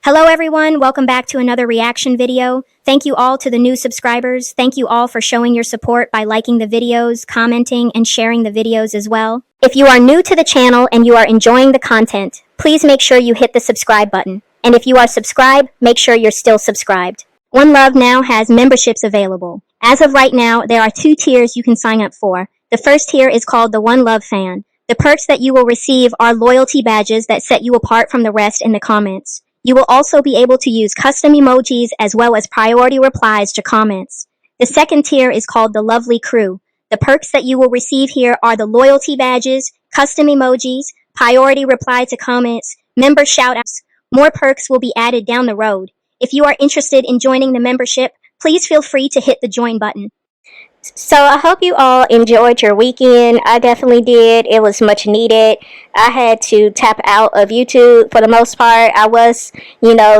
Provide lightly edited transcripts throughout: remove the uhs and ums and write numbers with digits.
Hello everyone, welcome back to another reaction video. Thank you all to the new subscribers. Thank you all for showing your support by liking the videos, commenting, and sharing the videos as well. If you are new to the channel and you are enjoying the content, please make sure you hit the subscribe button. And if you are subscribed, make sure you're still subscribed. OneLove now has memberships available. As of right now, there are 2 tiers you can sign up for. The first tier is called the OneLove Fan. The perks that you will receive are loyalty badges that set you apart from the rest in the comments. You will also be able to use custom emojis as well as priority replies to comments. The second tier is called the Lovely Crew. The perks that you will receive here are the loyalty badges, custom emojis, priority reply to comments, member shoutouts. More perks will be added down the road. If you are interested in joining the membership, please feel free to hit the join button. So I hope you all enjoyed your weekend. I definitely did. It was much needed. I had to tap out of YouTube for the most part. I was,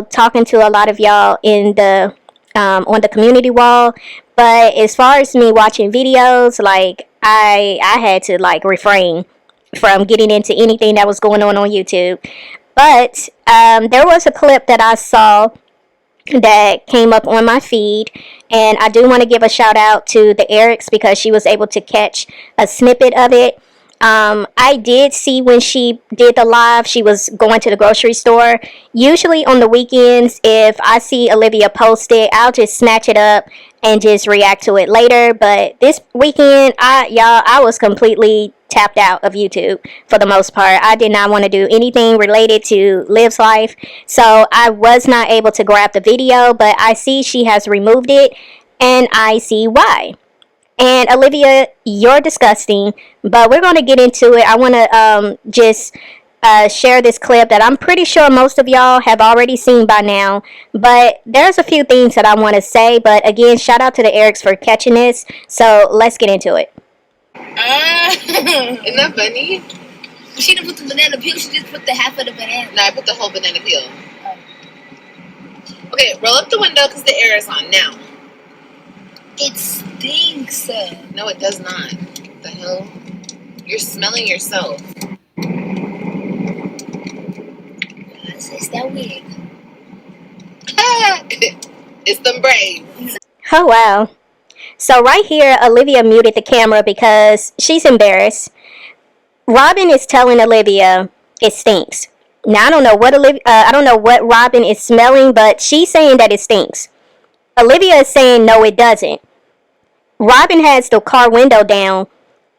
talking to a lot of y'all in the on the community wall. But as far as me watching videos, I had to refrain from getting into anything that was going on YouTube. But there was a clip that I saw that came up on my feed, and I do want to give a shout out to the Erics because she was able to catch a snippet of it. I did see when she did the live, she was going to the grocery store. Usually on the weekends, if I see Olivia post it, I'll just snatch it up and just react to it later. But this weekend, I was completely tapped out of YouTube for the most part. I did not want to do anything related to Liv's life, so I was not able to grab the video, but I see she has removed it, and I see why. And Olivia, you're disgusting, but we're going to get into it. I want to just share this clip that I'm pretty sure most of y'all have already seen by now, but there's a few things that I want to say. But again, shout out to the Erics for catching this, so let's get into it. Isn't that funny? She didn't put the banana peel, she just put the half of the banana. No, I put the whole banana peel. Okay, roll up the window because the air is on now. It stinks. No, it does not. What the hell? You're smelling yourself. It's that wig. It's them braids. Oh wow. So right here, Olivia muted the camera because she's embarrassed. Robyn is telling Olivia it stinks. Now I don't know what Robyn is smelling, but she's saying that it stinks. Olivia is saying no, it doesn't. Robyn has the car window down,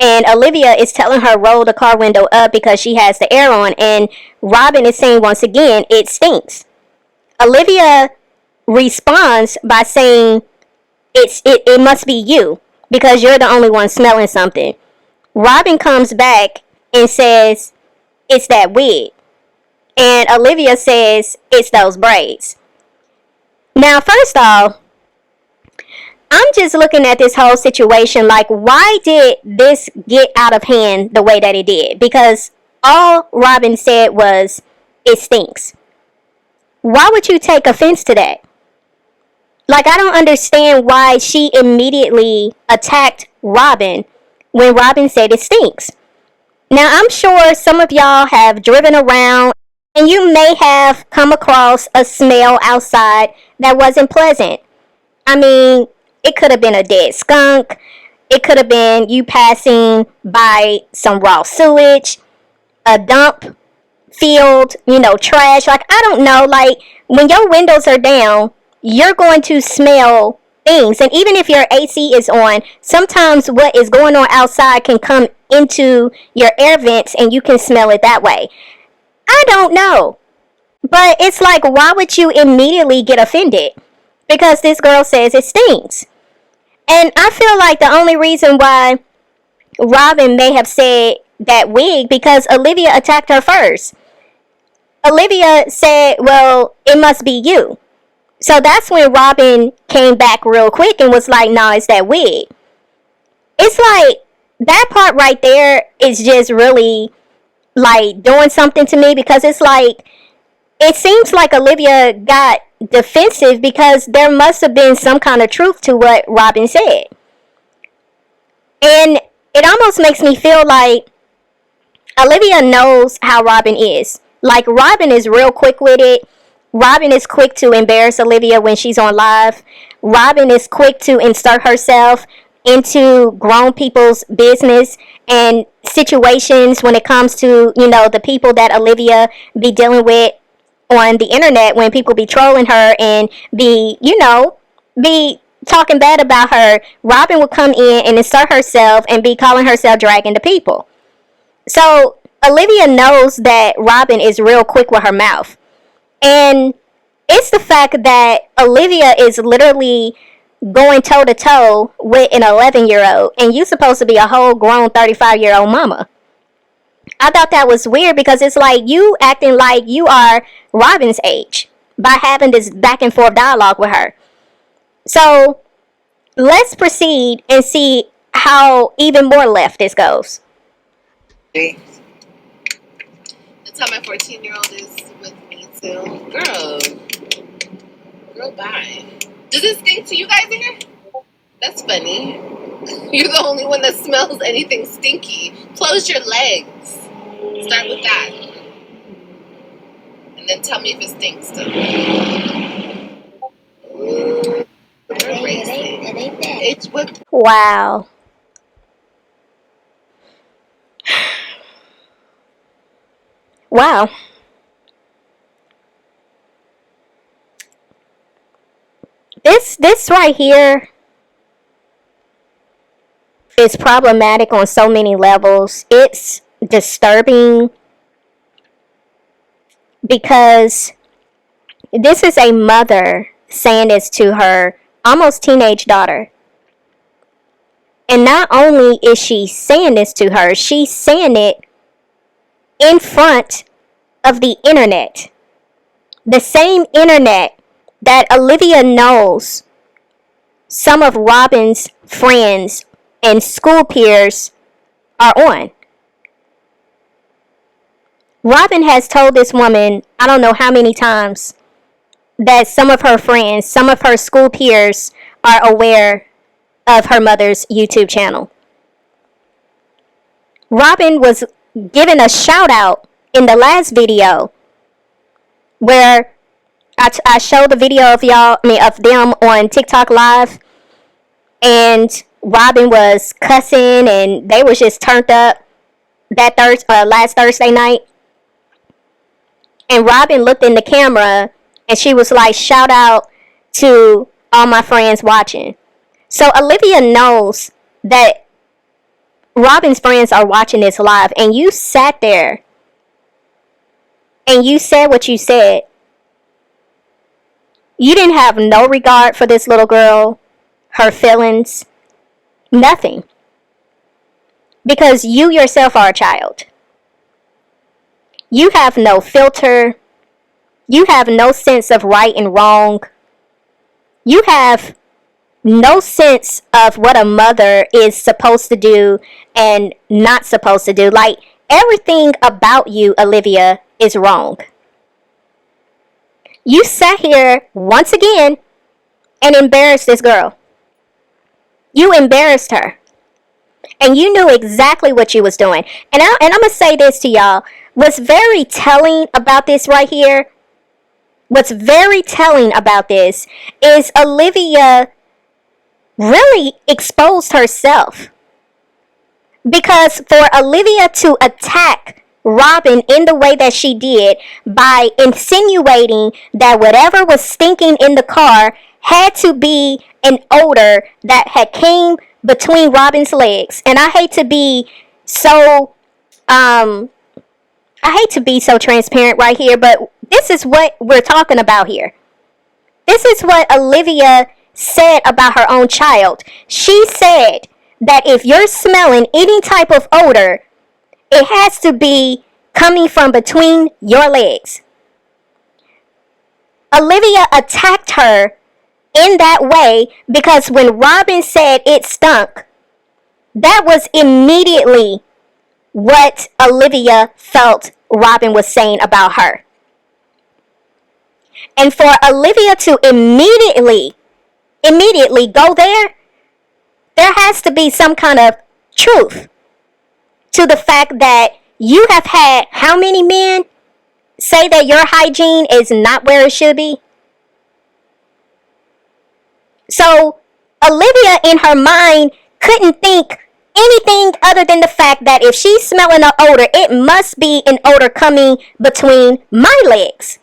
and Olivia is telling her roll the car window up because she has the air on, and Robyn is saying once again it stinks. Olivia responds by saying it must be you because you're the only one smelling something. Robyn comes back and says it's that wig, and Olivia says it's those braids. Now, first off, I'm just looking at this whole situation like, why did this get out of hand the way that it did? Because all Robyn said was it stinks. Why would you take offense to that? I don't understand why she immediately attacked Robyn when Robyn said it stinks. Now, I'm sure some of y'all have driven around and you may have come across a smell outside that wasn't pleasant. I mean, it could have been a dead skunk. It could have been you passing by some raw sewage, a dump field, trash. I don't know. When your windows are down, you're going to smell things. And even if your AC is on, sometimes what is going on outside can come into your air vents and you can smell it that way. I don't know. But it's why would you immediately get offended? Because this girl says it stinks. And I feel like the only reason why Robyn may have said that wig because Olivia attacked her first. Olivia said, well, it must be you. So that's when Robyn came back real quick and was like, no, it's that wig. It's that part right there is just really doing something to me because it's it seems like Olivia got defensive because there must have been some kind of truth to what Robyn said. And it almost makes me feel like Olivia knows how Robyn is. Robyn is real quick with it. Robyn is quick to embarrass Olivia when she's on live. Robyn is quick to insert herself into grown people's business and situations when it comes to, the people that Olivia be dealing with on the internet, when people be trolling her and be talking bad about her. Robyn would come in and insert herself and be calling herself dragging the people. So Olivia knows that Robyn is real quick with her mouth. And it's the fact that Olivia is literally going toe to toe with an 11-year-old, and you supposed to be a whole grown 35-year-old mama. I thought that was weird because it's like you acting like you are Robyn's age by having this back and forth dialogue with her. So let's proceed and see how even more left this goes. That's how my 14-year-old is with me too. Girl, bye. Does it stink to you guys in here? That's funny. You're the only one that smells anything stinky. Close your legs. Start with that. And then tell me if it stinks too. Ooh, It ain't that. it's what Wow. Wow. This right here is problematic on so many levels. It's disturbing because this is a mother saying this to her almost teenage daughter. And not only is she saying this to her, she's saying it in front of the internet. The same internet that Olivia knows some of Robyn's friends and school peers are on. Robyn has told this woman, I don't know how many times, that some of her friends, some of her school peers are aware of her mother's YouTube channel. Robyn was given a shout out in the last video where I showed the video of them on TikTok Live, and Robyn was cussing and they was just turned up that last Thursday night. And Robyn looked in the camera and she was like, shout out to all my friends watching. So Olivia knows that Robyn's friends are watching this live, and you sat there and you said what you said. You didn't have no regard for this little girl, her feelings, nothing. Because you yourself are a child. You have no filter. You have no sense of right and wrong. You have no sense of what a mother is supposed to do and not supposed to do. Like, everything about you, Olivia, is wrong. You sat here once again and embarrassed this girl. You embarrassed her. And you knew exactly what you was doing. And I'm going to say this to y'all. What's very telling about this right here, what's very telling about this is Olivia really exposed herself. Because for Olivia to attack Robyn in the way that she did by insinuating that whatever was stinking in the car had to be an odor that had came between Robyn's legs. And I hate to be so transparent right here, but this is what we're talking about here. This is what Olivia said about her own child. She said that if you're smelling any type of odor, it has to be coming from between your legs. Olivia attacked her in that way because when Robyn said it stunk, that was immediately what Olivia felt Robyn was saying about her. And for Olivia to immediately go there has to be some kind of truth to the fact that you have had how many men say that your hygiene is not where it should be? So Olivia in her mind couldn't think anything other than the fact that if she's smelling an odor, it must be an odor coming between my legs.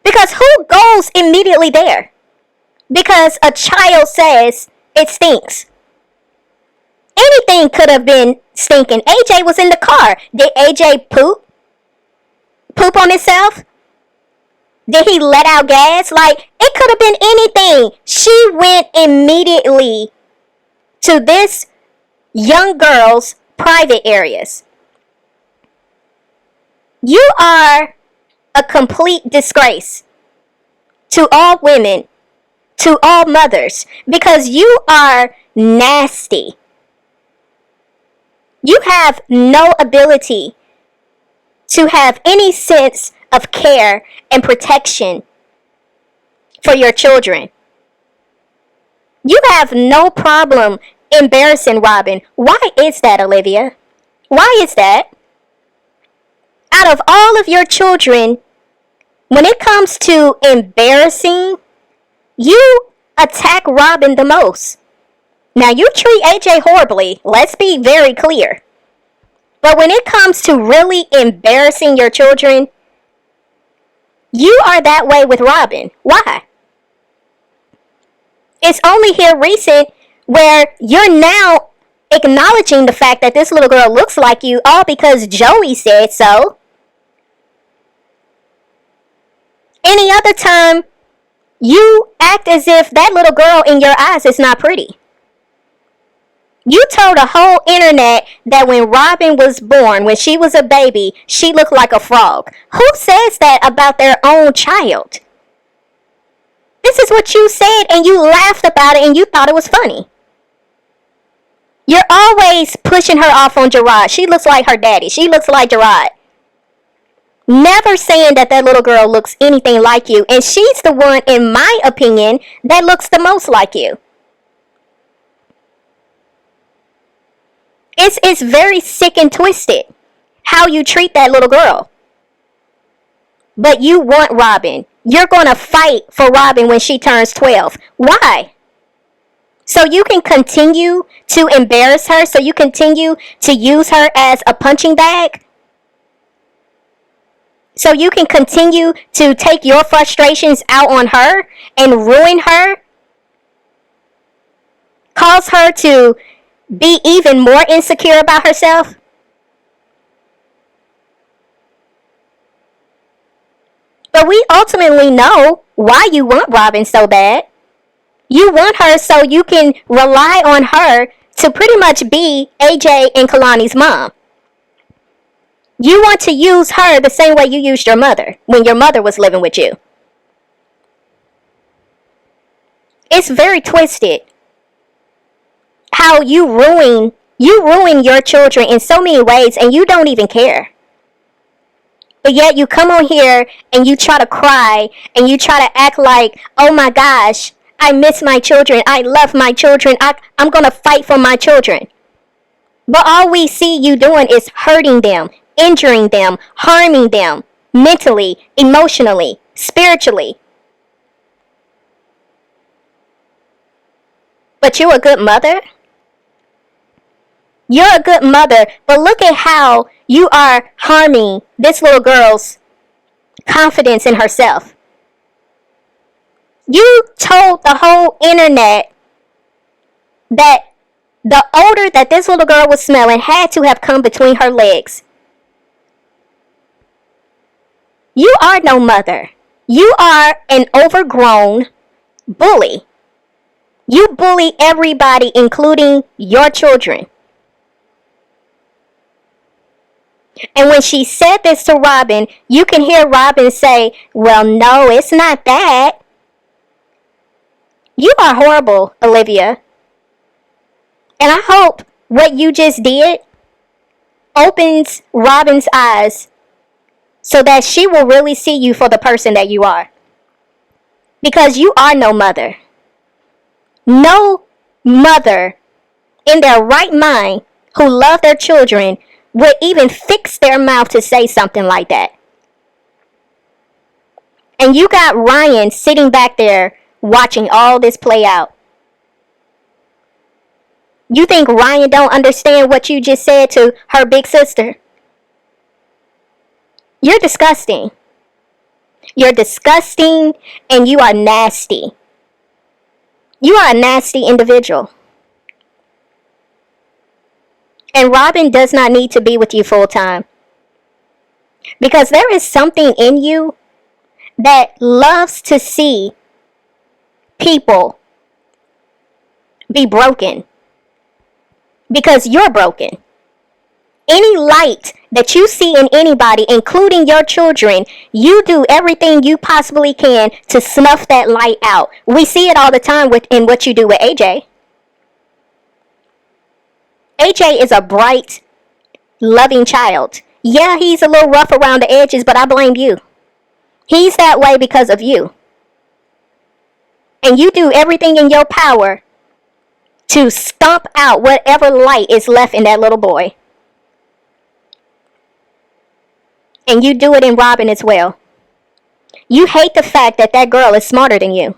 Because who goes immediately there? Because a child says it stinks. Anything could have been stinking. AJ was in the car. Did AJ poop? Poop on himself? Did he let out gas? Like, it could have been anything. She went immediately to this young girl's private areas. You are a complete disgrace to all women, to all mothers, because you are nasty. You have no ability to have any sense of care and protection for your children. You have no problem embarrassing Robyn. Why is that, Olivia? Why is that? Out of all of your children, when it comes to embarrassing, you attack Robyn the most. Now, you treat AJ horribly. Let's be very clear. But when it comes to really embarrassing your children, you are that way with Robyn. Why? It's only here recent where you're now acknowledging the fact that this little girl looks like you, all because Joey said so. Any other time, you act as if that little girl in your eyes is not pretty. You told the whole internet that when Robyn was born, when she was a baby, she looked like a frog. Who says that about their own child? This is what you said, and you laughed about it, and you thought it was funny. You're always pushing her off on Gerard. She looks like her daddy. She looks like Gerard. Never saying that that little girl looks anything like you, and she's the one, in my opinion, that looks the most like you. It's very sick and twisted how you treat that little girl. But you want Robyn. You're going to fight for Robyn when she turns 12. Why? So you can continue to embarrass her? So you continue to use her as a punching bag? So you can continue to take your frustrations out on her and ruin her? Cause her to be even more insecure about herself? But we ultimately know why you want Robyn so bad. You want her so you can rely on her to pretty much be AJ and Kalani's mom. You want to use her the same way you used your mother when your mother was living with you. It's very twisted how you ruin your children in so many ways, and you don't even care. But yet you come on here and you try to cry and you try to act like, oh my gosh, I miss my children. I love my children. I'm going to fight for my children. But all we see you doing is hurting them, injuring them, harming them mentally, emotionally, spiritually. But you're a good mother? You're a good mother, but look at how you are harming this little girl's confidence in herself. You told the whole internet that the odor that this little girl was smelling had to have come between her legs. You are no mother. You are an overgrown bully. You bully everybody, including your children. And when she said this to Robyn, you can hear Robyn say, well, no, it's not that. You are horrible, Olivia. And I hope what you just did opens Robyn's eyes so that she will really see you for the person that you are. Because you are no mother. No mother in their right mind who love their children would even fix their mouth to say something like that. And you got Ryan sitting back there watching all this play out. You think Ryan don't understand what you just said to her big sister? You're disgusting. You're disgusting and you are nasty. You are a nasty individual. And Robyn does not need to be with you full time. Because there is something in you that loves to see people be broken. Because you're broken. Any light that you see in anybody, including your children, you do everything you possibly can to snuff that light out. We see it all the time in what you do with AJ. AJ is a bright, loving child. Yeah, he's a little rough around the edges, but I blame you. He's that way because of you. And you do everything in your power to stomp out whatever light is left in that little boy. And you do it in Robyn as well. You hate the fact that that girl is smarter than you.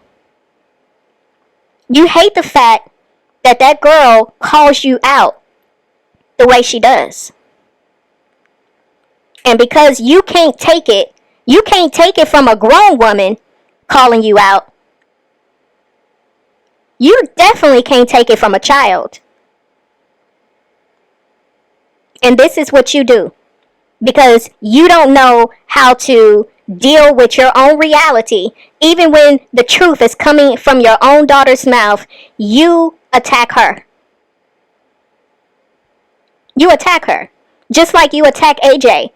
You hate the fact that that girl calls you out the way she does. And because you can't take it from a grown woman calling you out. You definitely can't take it from a child. And this is what you do. Because you don't know how to deal with your own reality. Even when the truth is coming from your own daughter's mouth, you attack her. You attack her. Just like you attack AJ.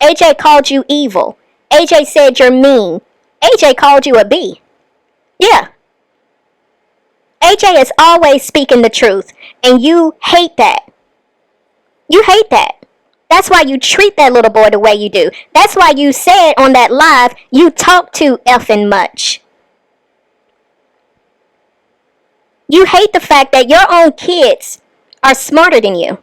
AJ called you evil. AJ said you're mean. AJ called you a B. Yeah. AJ is always speaking the truth. And you hate that. You hate that. That's why you treat that little boy the way you do. That's why you said on that live, you talk too effing much. You hate the fact that your own kids are smarter than you.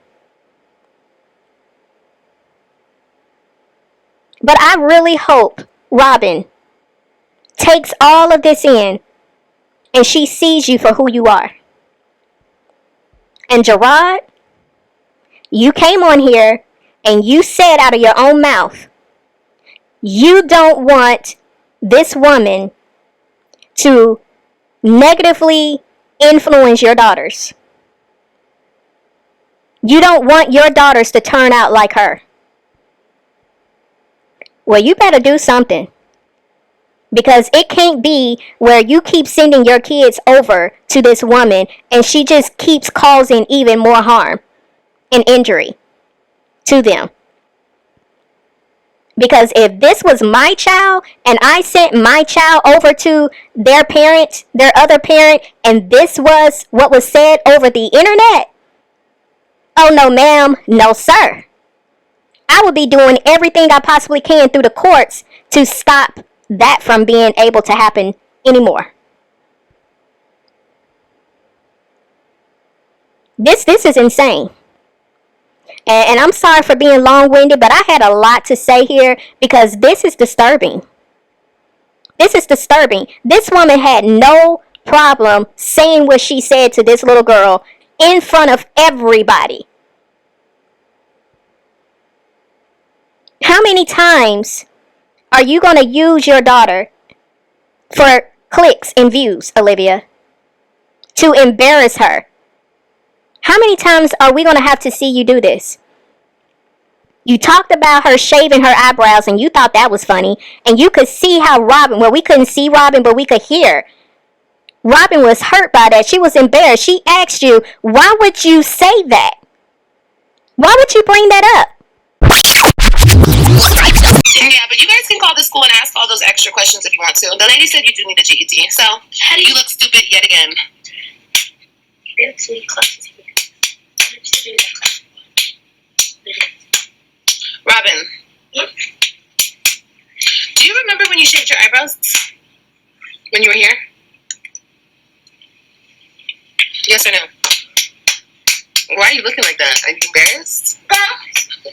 But I really hope Robyn takes all of this in and she sees you for who you are. And Gerard, you came on here and you said out of your own mouth, you don't want this woman to negatively influence your daughters. You don't want your daughters to turn out like her. Well, you better do something. Because it can't be where you keep sending your kids over to this woman and she just keeps causing even more harm and injury to them. Because if this was my child and I sent my child over to their parent, their other parent, and this was what was said over the internet, oh no ma'am, no sir. I would be doing everything I possibly can through the courts to stop that from being able to happen anymore. This is insane. And I'm sorry for being long-winded, but I had a lot to say here because this is disturbing. This is disturbing. This woman had no problem saying what she said to this little girl in front of everybody. How many times are you going to use your daughter for clicks and views, Olivia, to embarrass her? How many times are we going to have to see you do this? You talked about her shaving her eyebrows and you thought that was funny. And you could see how Robyn, well, we couldn't see Robyn, but we could hear. Robyn was hurt by that. She was embarrassed. She asked you, why would you say that? Why would you bring that up? Yeah, but you guys can call the school and ask all those extra questions if you want to. The lady said you do need a GED, so how do you look stupid yet again? Robyn, do you remember when you shaved your eyebrows? When you were here? Yes or no? Why are you looking like that? Are you embarrassed?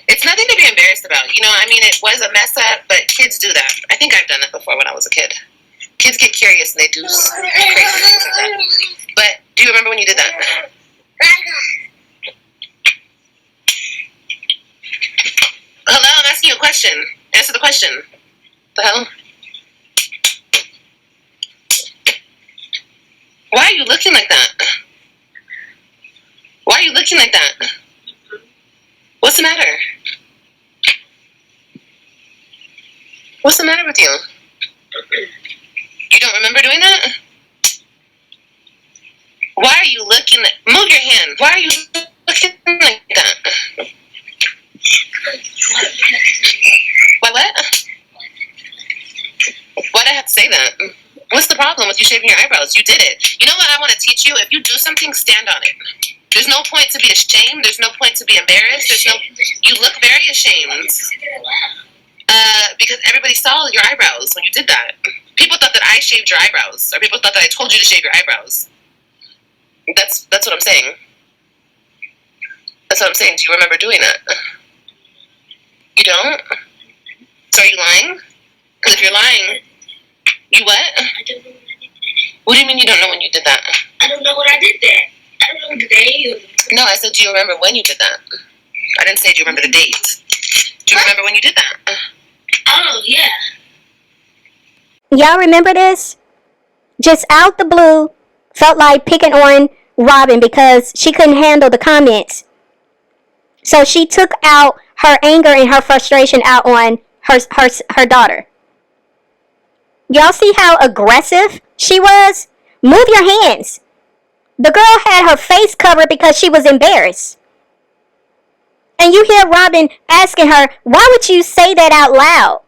It's not nothing to be embarrassed about. You know, I mean, it was a mess up, but kids do that. I think I've done that before when I was a kid. Kids get curious and they do crazy things like that. But do you remember when you did that? Hello, I'm asking you a question. Answer the question. The hell? Why are you looking like that? Why are you looking like that? What's the matter? What's the matter with you? You don't remember doing that? Why are you looking like... Move your hand. Why are you looking like that? What? Why'd I have to say that? What's the problem with you shaving your eyebrows? You did it. You know what I want to teach you? If you do something, stand on it. There's no point to be ashamed. There's no point to be embarrassed. You look very ashamed. Because everybody saw your eyebrows when you did that. People thought that I shaved your eyebrows. Or people thought that I told you to shave your eyebrows. That's what I'm saying. That's what I'm saying. Do you remember doing that? You don't? So are you lying? Because if you're lying, you what? I don't know when I did that. What do you mean you don't know when you did that? I don't know when I did that. I don't know the day. No, I said, do you remember when you did that? I didn't say, do you remember the date? Do you remember when you did that? Oh, yeah. Y'all remember this? Just out the blue, felt like picking on Robyn because she couldn't handle the comments. So she took out her anger and her frustration out on her daughter. Y'all see how aggressive she was? Move your hands. The girl had her face covered because she was embarrassed. And you hear Robyn asking her, why would you say that out loud?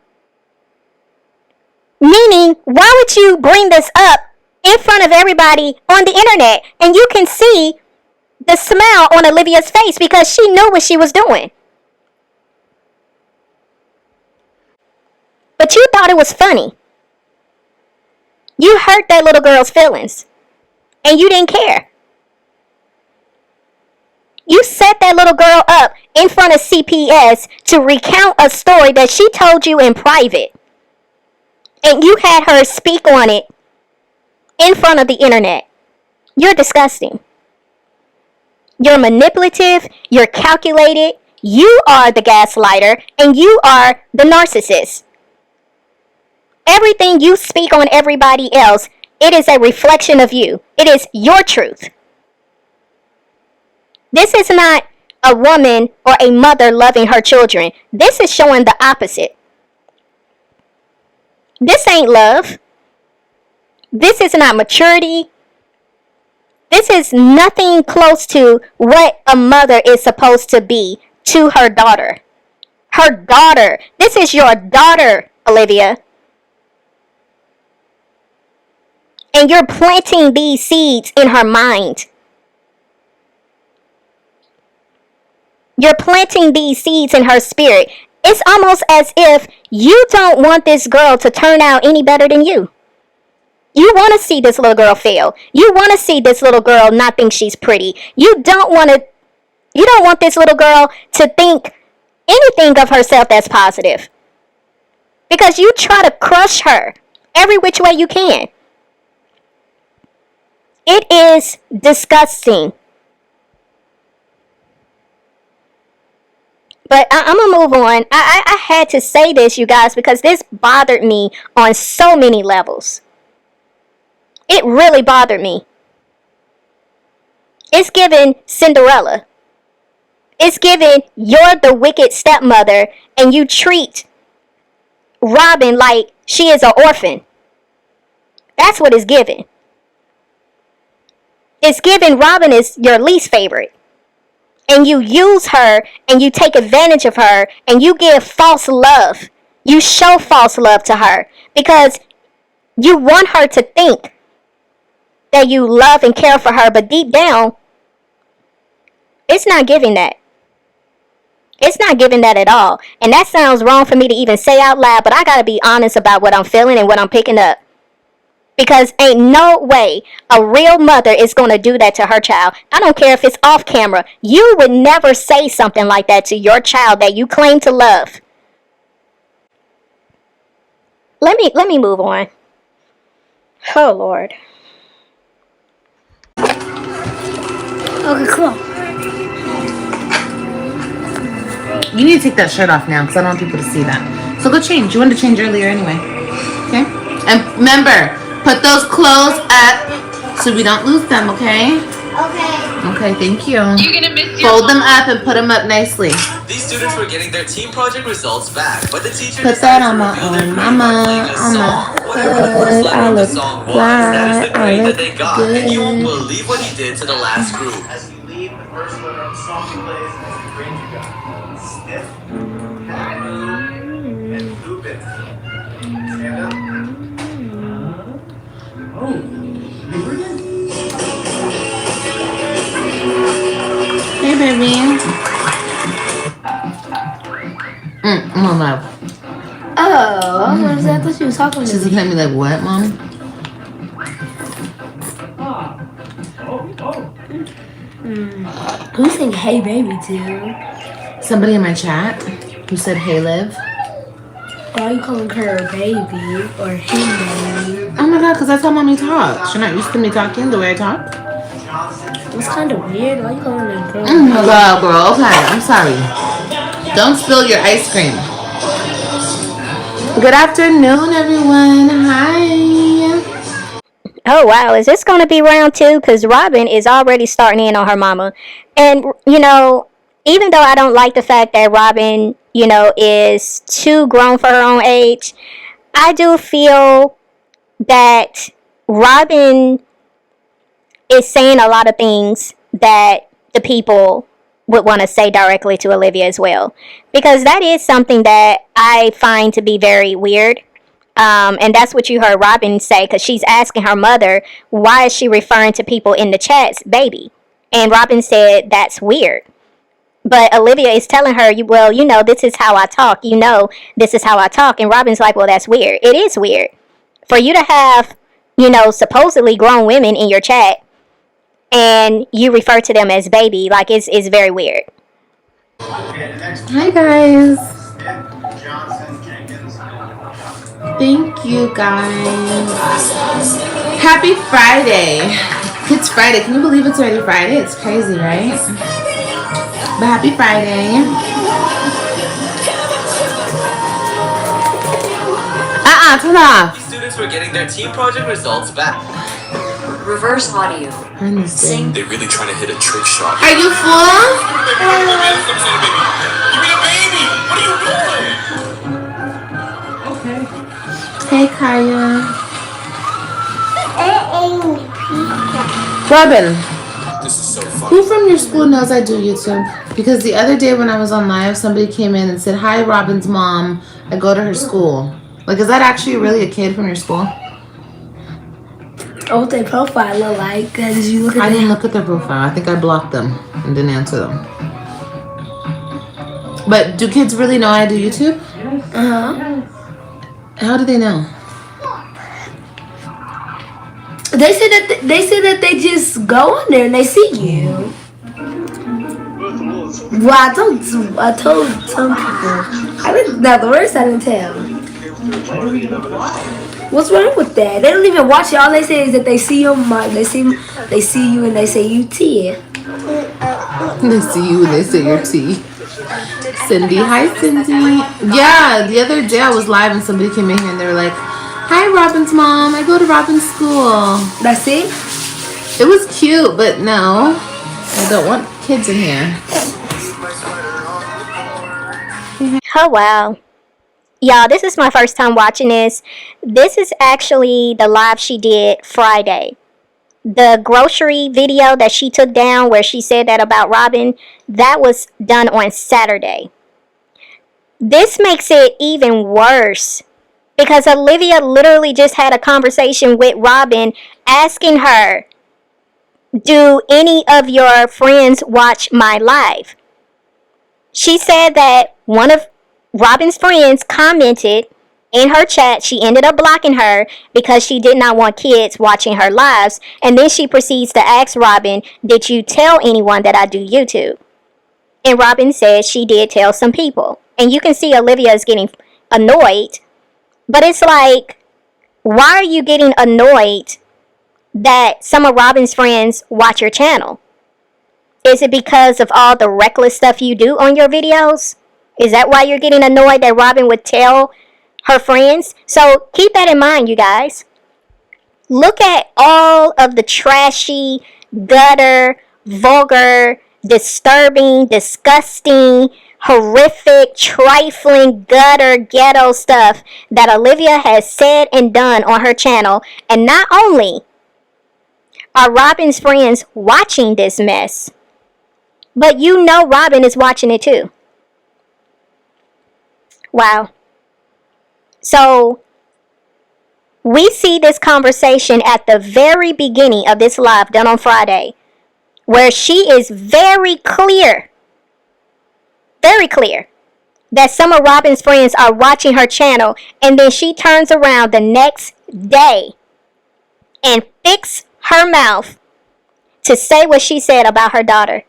Meaning, why would you bring this up in front of everybody on the internet? And you can see the smile on Olivia's face because she knew what she was doing. But you thought it was funny. You hurt that little girl's feelings. And you didn't care. You set that little girl up in front of CPS to recount a story that she told you in private. And you had her speak on it in front of the internet. You're disgusting. You're manipulative. You're calculated. You are the gaslighter. And you are the narcissist. Everything you speak on everybody else, it is a reflection of you. It is your truth. This is not a woman or a mother loving her children. This is showing the opposite. This ain't love. This is not maturity. This is nothing close to what a mother is supposed to be to her daughter. Her daughter. This is your daughter, Olivia. And you're planting these seeds in her mind. You're planting these seeds in her spirit. It's almost as if you don't want this girl to turn out any better than you. You want to see this little girl fail. You want to see this little girl not think she's pretty. You don't want this little girl to think anything of herself that's positive. Because you try to crush her every which way you can. It is disgusting. But I'm going to move on. I had to say this, you guys, because this bothered me on so many levels. It really bothered me. It's given Cinderella. It's given you're the wicked stepmother and you treat Robyn like she is an orphan. That's what it's given. It's given Robyn is your least favorite. And you use her and you take advantage of her and you give false love. You show false love to her because you want her to think that you love and care for her, but deep down, it's not giving that. It's not giving that at all. And that sounds wrong for me to even say out loud, but I gotta be honest about what I'm feeling and what I'm picking up. Because ain't no way a real mother is going to do that to her child. I don't care if it's off camera. You would never say something like that to your child that you claim to love. Let me move on. Oh, Lord. Okay, come on. You need to take that shirt off now because I don't want people to see that. So go change. You wanted to change earlier anyway. Okay? And remember, put those clothes up so we don't lose them, okay? Okay. Okay, thank you. You're gonna miss your Fold them up and put them up nicely. These students were getting their team project results back, but the teacher Put that on my own mama, on my hood. I look fly, that is the I grade that look they got, and you won't good. believe what he did to the last group. As you leave, the first letter of the song plays as the grade you got. Sniff, pat, and poop it. Stand up. Hey, baby. OneLove. Oh, I was gonna say, I thought she was talking to She's me. looking at me like, what, Mom? Who's saying hey baby to? Somebody in my chat who said, hey, Liv. Why are you calling her baby or him baby? Oh my God, because that's how Mommy talks. She's not used to me talking the way I talk. It's kind of weird. Why are you calling her a girl? Oh my God, girl. Okay, I'm sorry. Don't spill your ice cream. Good afternoon, everyone. Hi. Oh, wow. Is this going to be round two? Because Robyn is already starting in on her mama. And, you know, even though I don't like the fact that Robyn, you know, is too grown for her own age, I do feel that Robyn is saying a lot of things that the people would want to say directly to Olivia as well. Because that is something that I find to be very weird. And that's what you heard Robyn say, because she's asking her mother, why is she referring to people in the chats baby? And Robyn said, that's weird. But Olivia is telling her, well, you know, this is how I talk. You know, this is how I talk. And Robyn's like, well, that's weird. It is weird. For you to have, you know, supposedly grown women in your chat and you refer to them as baby, like, it's very weird. Hi, guys. Thank you, guys. Happy Friday. It's Friday. Can you believe it's already Friday? It's crazy, right? But happy Friday. Turn off. These students were getting their team project results back. Reverse audio. Turn this thing. They're really trying to hit a trick shot. Are you full? Hey, Kaya. Robyn, This is so fun. who from your school knows I do YouTube? Because the other day when I was on live, somebody came in and said, hi, Robyn's mom. I go to her school. Like, is that actually really a kid from your school? Oh, what their profile look like? Cause you look at I didn't them. look at their profile. I think I blocked them and didn't answer them. But do kids really know I do YouTube? How do they know? They say that they just go on there and they see you. Well, I told some people. I didn't. Now the rest I didn't tell. What's wrong with that? They don't even watch it. All they say is that they see you, they see you, and they say you T. They see you and they say your T. Cindy, hi Cindy. Yeah, the other day I was live and somebody came in here and they were like, hi Robyn's mom, I go to Robyn's school. That's it? It was cute, but no, I don't want kids in here. Oh, wow. Y'all, this is my first time watching this. This is actually the live she did Friday. The grocery video that she took down where she said that about Robyn, that was done on Saturday. This makes it even worse because Olivia literally just had a conversation with Robyn asking her, do any of your friends watch my live? She said that one of Robyn's friends commented In her chat, she ended up blocking her because she did not want kids watching her lives. And then she proceeds to ask Robyn, did you tell anyone that I do YouTube? And Robyn says she did tell some people. And you can see Olivia is getting annoyed. But it's like, why are you getting annoyed that some of Robyn's friends watch your channel? Is it because of all the reckless stuff you do on your videos? Is that why you're getting annoyed that Robyn would tell her friends? So keep that in mind, you guys. Look at all of the trashy, gutter, vulgar, disturbing, disgusting, horrific, trifling, gutter, ghetto stuff that Olivia has said and done on her channel. And not only are Robyn's friends watching this mess, but you know Robyn is watching it too. Wow. So, we see this conversation at the very beginning of this live done on Friday, where she is very clear that some of Robyn's friends are watching her channel, and then she turns around the next day and fixes her mouth to say what she said about her daughter.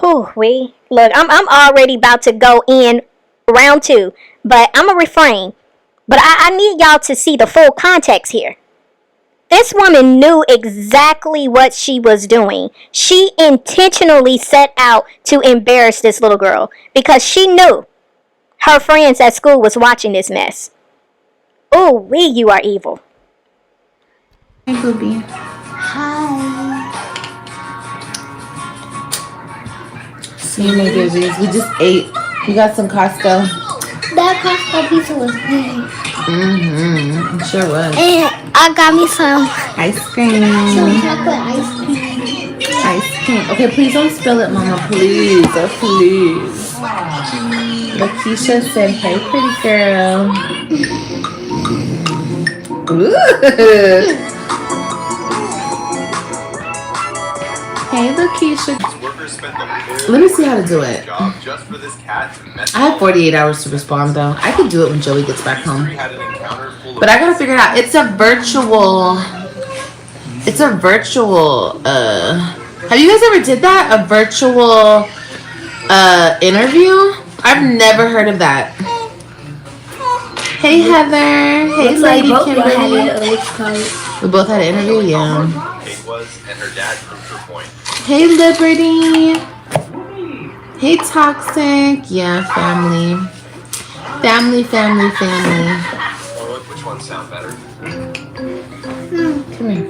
Look, I'm already about to go in round 2, but I'm going to refrain. But I need y'all to see the full context here. This woman knew exactly what she was doing. She intentionally set out to embarrass this little girl because she knew her friends at school was watching this mess. Ooh, you are evil. Hi, Booby. Hi. See you, my babies. We just ate. We got some Costco. That Costco pizza was good. Mm-hmm. It sure was. And I got me some Ice cream. chocolate ice cream. Ice cream. Okay, please don't spill it, Mama. Please. Oh, please. Lakeisha said, hey, pretty girl. Ooh. Hey, Lakeisha. Let me see how to do it. I have 48 hours to respond, though. I could do it when Joey gets back home. But I gotta figure it out. It's a virtual... Have you guys ever did that? A virtual interview? I've never heard of that. Hey, Heather. Hey, Lady Kimberly. We both had an interview, yeah. Hey, Liberty. Hey, Toxic. Yeah, family. Family. Which ones sound better? Come here.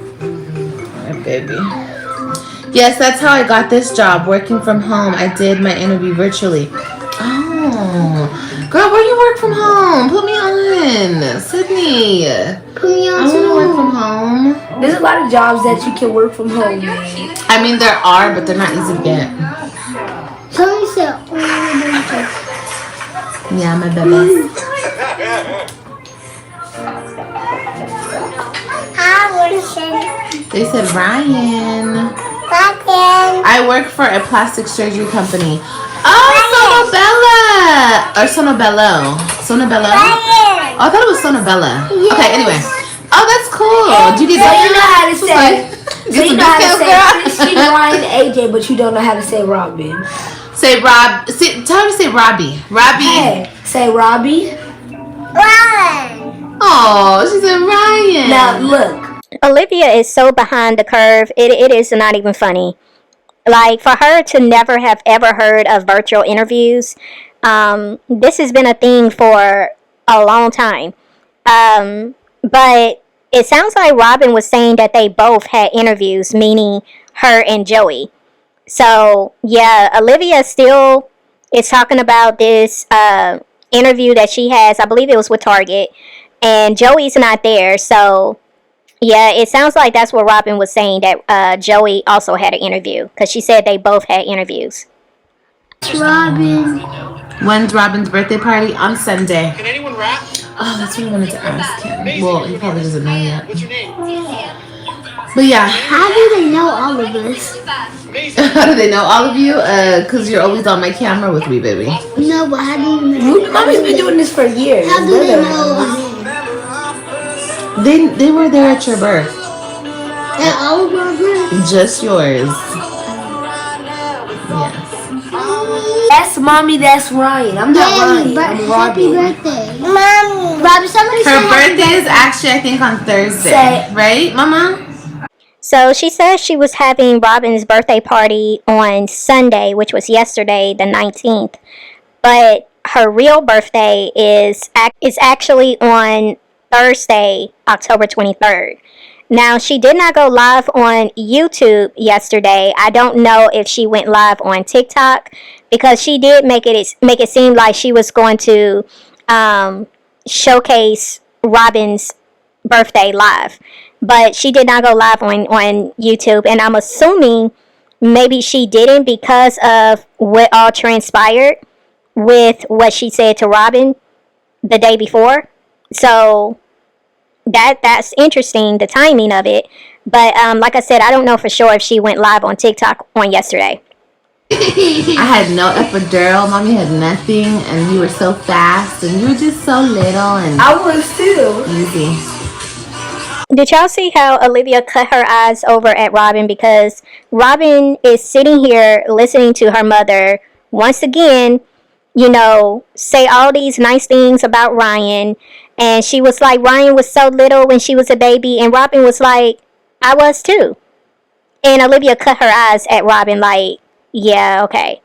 My baby. Yes, that's how I got this job, working from home. I did my interview virtually. Oh. Girl, where you work from home? Put me on. Sydney. Put me on I want to work from home. There's a lot of jobs that you can work from home. I mean, there are, but they're not easy to get. Somebody said, Yeah, my baby. They said, Ryan. I work for a plastic surgery company. Oh, Sonobella. Or Sonobello. Sonobello? Oh, I thought it was Sonobella. Okay, anyway. Oh, that's cool. Do you get So you know how to say. Get So you some know how details, to say girl? Christian, Ryan, AJ, but you don't know how to say Robyn. Say Rob. Tell her to say Robbie. Robbie. Hey, say Robbie. Oh, she said Ryan. Now look. Olivia is so behind the curve, it is not even funny. Like, for her to never have ever heard of virtual interviews, this has been a thing for a long time. But it sounds like Robyn was saying that they both had interviews, meaning her and Joey. So, yeah, Olivia still is talking about this interview that she has. I believe it was with Target. And Joey's not there, so... Yeah, it sounds like that's what Robyn was saying, that Joey also had an interview. Because she said they both had interviews. Robyn. When's Robyn's birthday party? On Sunday. Can anyone rap? Oh, that's what I wanted to ask him. Well, he probably doesn't know yet. What's your name? But yeah, How do they know all of us? how do they know all of you? Cause you're always on my camera with me, baby. No, but how do you know? Mommy's been doing this for years. How do they Literally. know? They were there at your birth. At all of our births? Just yours. Yes. That's mommy. That's Ryan. I'm not Ryan. I'm Happy Robyn. birthday. Mommy. Robyn, somebody Her say happy birthday is actually, I think, on Thursday. Say- Right, Mama? So she says she was having Robyn's birthday party on Sunday, which was yesterday, the 19th. But her real birthday is actually on Thursday, October 23rd. Now, she did not go live on YouTube yesterday. I don't know if she went live on TikTok because she did make it seem like she was going to showcase Robyn's birthday live. But she did not go live on YouTube, and I'm assuming maybe she didn't because of what all transpired with what she said to Robyn the day before. So that's interesting, the timing of it. But like I said, I don't know for sure if she went live on TikTok on yesterday. I had no epidural. Mommy had nothing, and you were so fast, and you were just so little and I was too. easy. Did y'all see how Olivia cut her eyes over at Robyn? Because Robyn is sitting here listening to her mother once again, say all these nice things about Ryan. And she was like, Ryan was so little when she was a baby. And Robyn was like, I was too. And Olivia cut her eyes at Robyn like, yeah, okay.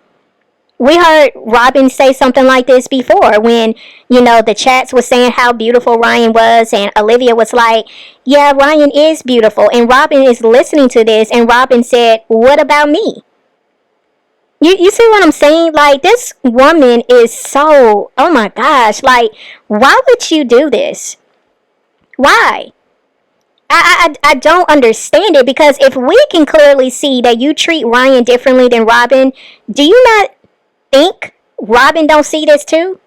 We heard Robyn say something like this before when, the chats was saying how beautiful Ryan was. And Olivia was like, yeah, Ryan is beautiful. And Robyn is listening to this. And Robyn said, what about me? You see what I'm saying? Like, this woman is so, oh my gosh. Like, why would you do this? Why? I don't understand it, because if we can clearly see that you treat Ryan differently than Robyn, do you not think Robyn don't see this too?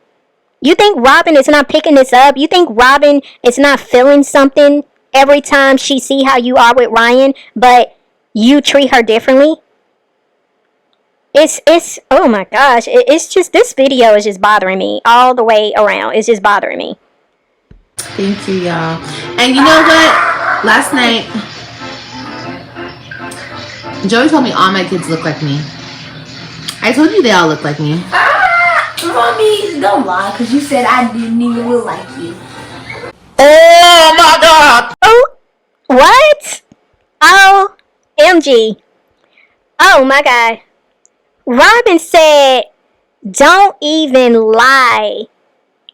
You think Robyn is not picking this up? You think Robyn is not feeling something every time she see how you are with Ryan, but you treat her differently? It's oh my gosh, it's just, this video is just bothering me all the way around. It's just bothering me. Thank you, y'all. And you know what? Last night, Joey told me all my kids look like me. I told you they all look like me. Mommy, don't lie, because you said I didn't even look like you. Oh my God! Oh, what? Oh, MG. Oh my God. Robyn said, don't even lie.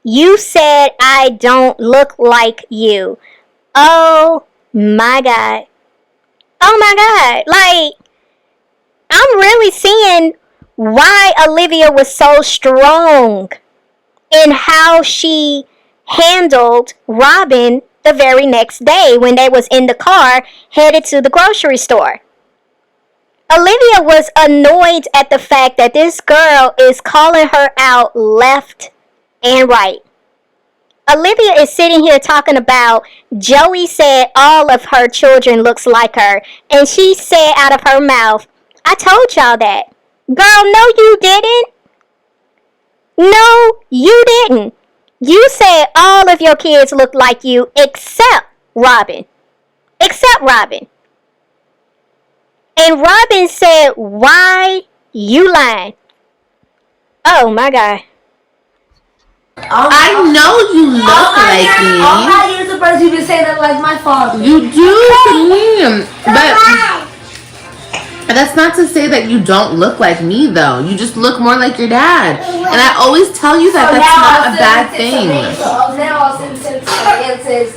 You said I don't look like you. Oh my God. Oh my God. Like, I'm really seeing why Olivia was so strong in how she handled Robyn the very next day when they was in the car headed to the grocery store. Olivia was annoyed at the fact that this girl is calling her out left and right. Olivia is sitting here talking about Joey said all of her children looks like her, and she said out of her mouth, I told y'all that. Girl, no you didn't. No, you didn't. You said all of your kids look like you except Robyn. Except Robyn. And Robyn said, why you lying? Oh my God. I know you look like me. All my years of birth, you've been saying that like my father. You do to me. But that's not to say that you don't look like me, though. You just look more like your dad. And I always tell you that that's not a bad thing. So now I'll send it to and says,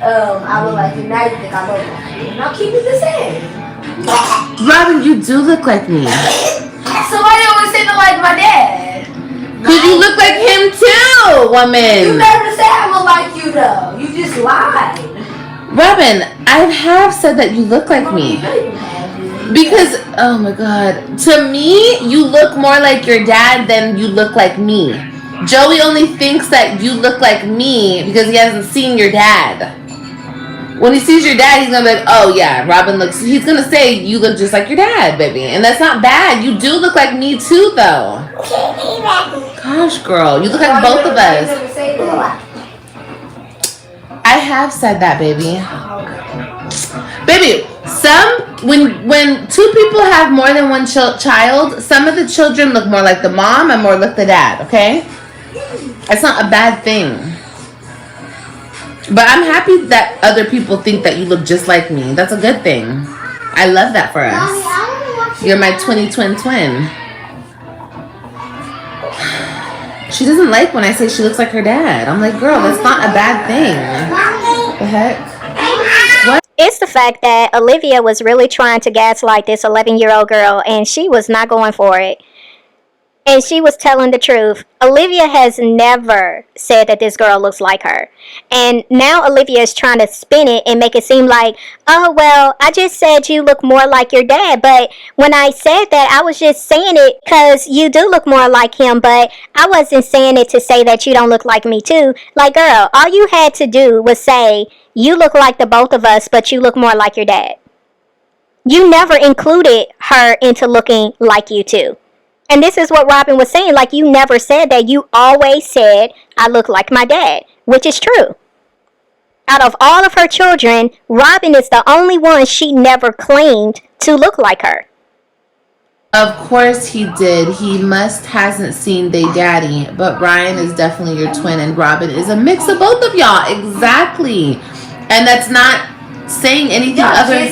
I look like you. Now you think I look like you. Now keep it the same. Robyn, you do look like me. So why do you always say that like my dad? Because you look like him too, You woman. never said I look like you though. You just lied. Robyn, I have said that you look like me. Because, oh my God, to me, you look more like your dad than you look like me. Joey only thinks that you look like me because he hasn't seen your dad. When he sees your dad, he's gonna be like, oh yeah, Robyn looks, he's gonna say, you look just like your dad, baby. And that's not bad. You do look like me too, though. Gosh, girl, you look like both of us. I have said that, baby. Baby, when two people have more than one child, some of the children look more like the mom and more like the dad, okay? That's not a bad thing. But I'm happy that other people think that you look just like me. That's a good thing. I love that for us. You're my 20 twin. She doesn't like when I say she looks like her dad. I'm like, girl, that's not a bad thing. What the heck? What? It's the fact that Olivia was really trying to gaslight this 11-year-old girl, and she was not going for it. And she was telling the truth. Olivia has never said that this girl looks like her. And now Olivia is trying to spin it and make it seem like, oh, well, I just said you look more like your dad. But when I said that, I was just saying it because you do look more like him. But I wasn't saying it to say that you don't look like me too. Like, girl, all you had to do was say, you look like the both of us, but you look more like your dad. You never included her into looking like you too. And this is what Robyn was saying. Like, you never said that. You always said, I look like my dad, which is true. Out of all of her children, Robyn is the only one she never claimed to look like her. Of course he did. He hasn't seen they daddy. But Ryan is definitely your twin, and Robyn is a mix of both of y'all. Exactly. And that's not saying anything other.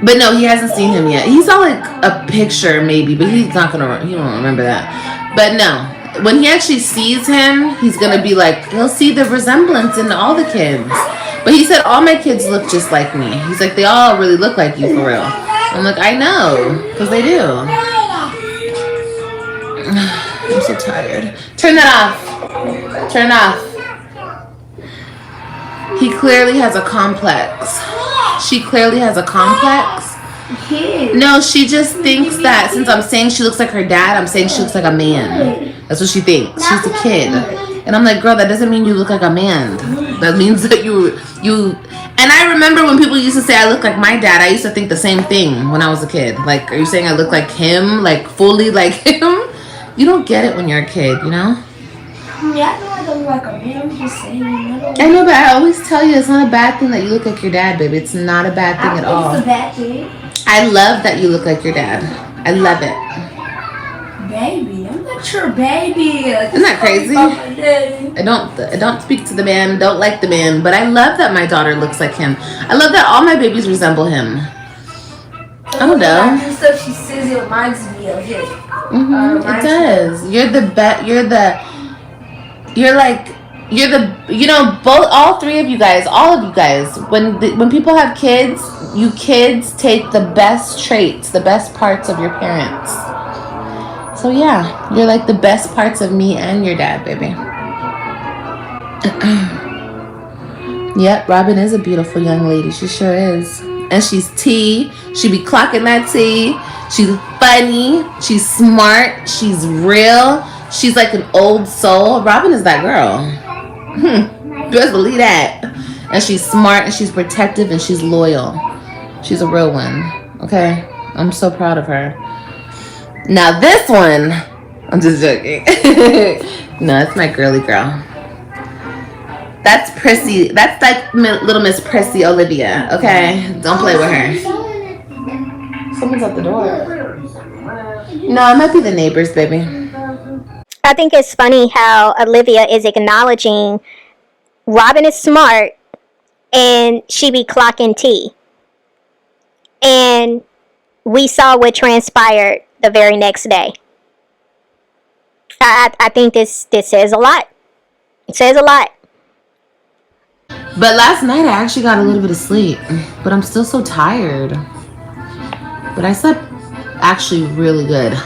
But no, he hasn't seen him yet. He saw like a picture maybe, but he don't remember that. But no, when he actually sees him, he's gonna be like, he'll see the resemblance in all the kids. But he said all my kids look just like me. He's like, they all really look like you for real. I'm like, I know, because they do. I'm so tired. Turn that off. Turn it off. He clearly has a complex. She clearly has a complex. No, she just thinks that since I'm saying she looks like her dad, I'm saying she looks like a man. That's what she thinks. She's a kid. And I'm like, girl, that doesn't mean you look like a man. That means that you. And I remember when people used to say I look like my dad, I used to think the same thing when I was a kid. Like, are you saying I look like him? Like, fully like him? You don't get it when you're a kid, you know? Yeah, I know I don't look like a man. I'm just saying. I know, but I always tell you it's not a bad thing that you look like your dad, baby. It's not a bad thing at all. It's a bad thing. I love that you look like your dad. I love it. Baby, I'm not your baby. Isn't that crazy? I don't speak to the man, don't like the man, but I love that my daughter looks like him. I love that all my babies resemble him. I don't know. The stuff she says, it reminds me of him. It does. All three of you guys, all of you guys, when people have kids, you kids take the best traits, the best parts of your parents. So yeah, you're like the best parts of me and your dad, baby. Yep, Robyn is a beautiful young lady. She sure is. And she's tea. She be clocking that tea. She's funny. She's smart. She's real. She's like an old soul. Robyn is that girl. You guys believe that? And she's smart and she's protective and she's loyal. She's a real one. Okay? I'm so proud of her. Now this one, I'm just joking. No, it's my girly girl. That's Prissy. That's like little Miss Prissy Olivia. Okay? Don't play with her. Someone's at the door. No, it might be the neighbors, baby. I think it's funny how Olivia is acknowledging Robyn is smart and she be clocking tea. And we saw what transpired the very next day. I think this says a lot. It says a lot. But last night I actually got a little bit of sleep. But I'm still so tired. But I slept actually really good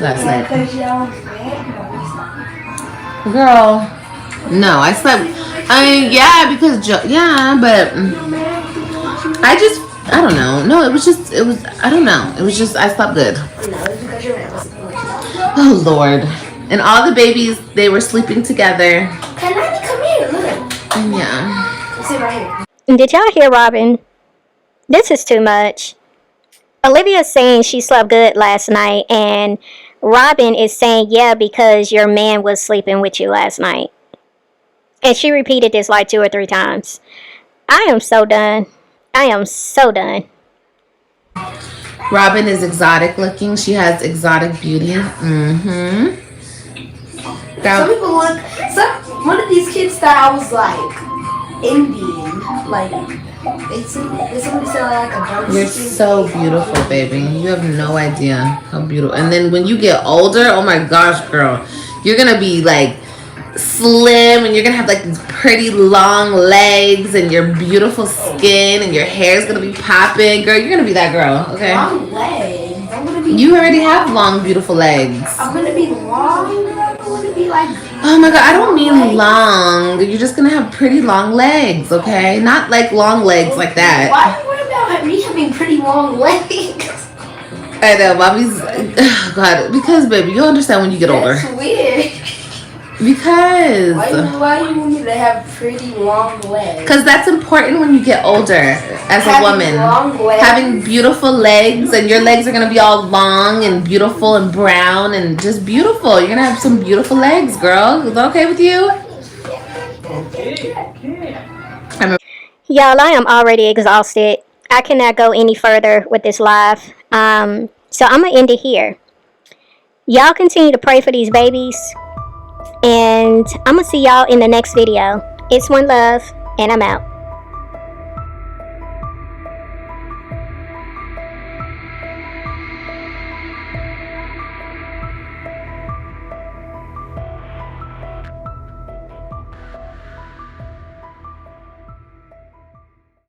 last night. Girl, no, I slept. Yeah, because but I don't know. No, I don't know. It was just, I slept good. Oh, Lord. And all the babies, they were sleeping together. Can I come here? Look. Yeah. Sit right here. Did y'all hear Robyn? This is too much. Olivia's saying she slept good last night, and Robyn is saying, yeah, because your man was sleeping with you last night. And she repeated this like 2 or 3 times. I am so done. I am so done. Robyn is exotic looking. She has exotic beauty. Some people look. One of these kids thought I was like Indian. Like somebody said like a dark You're skin. so beautiful, baby. You have no idea how beautiful. And then when you get older, oh my gosh, girl, you're gonna be like slim, and you're gonna have like these pretty long legs, and your beautiful skin, and your hair's gonna be popping. Girl, you're gonna be that girl, okay? Long legs. I'm gonna be. You already have long, beautiful legs. I'm gonna be long. I'm gonna be like. Oh my god, I don't mean long. You're just gonna have pretty long legs, okay? Not like long legs like that. Why are you worried about me having pretty long legs? I know, Bobby's. Oh god, because baby, you'll understand when you get older. That's weird. Because. Why you want me to have pretty long legs? Because that's important when you get older as a woman. Long legs? Having beautiful legs, and your legs are going to be all long and beautiful and brown and just beautiful. You're going to have some beautiful legs, girl. Is that okay with you? Y'all, I am already exhausted. I cannot go any further with this live. So I'm going to end it here. Y'all continue to pray for these babies. And I'm going to see y'all in the next video. It's OneLove, and I'm out.